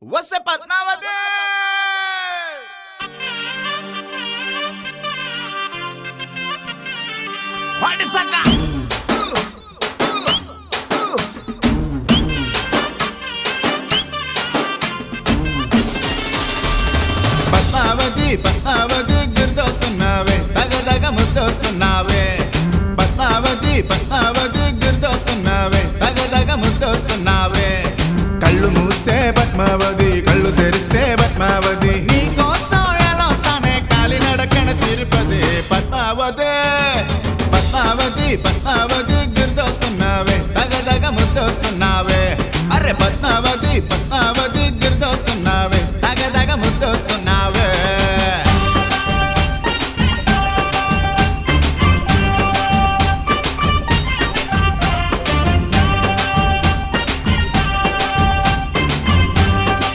వస్తే పద్మావతి వాడి సంగ పద్మావతి పద్మావతి గుర్తొస్తున్నావే తగదగ ముద్దొస్తున్నావే పద్మావతి పద్మావతి గుర్తొస్తున్నావే తగదగ ముద్దొస్తున్నావే కళ్ళు మూస్తే పద్మావతి కళ్ళు తెరిస్తే పద్మావతి నీ కోసం ఎలా వస్తానే కాలినడకన తిరుపతి పద్మావతి పద్మావతి పద్మావతి గుర్తొస్తున్నావే తగదగ ముద్దొస్తున్నావే అరే పద్మావతి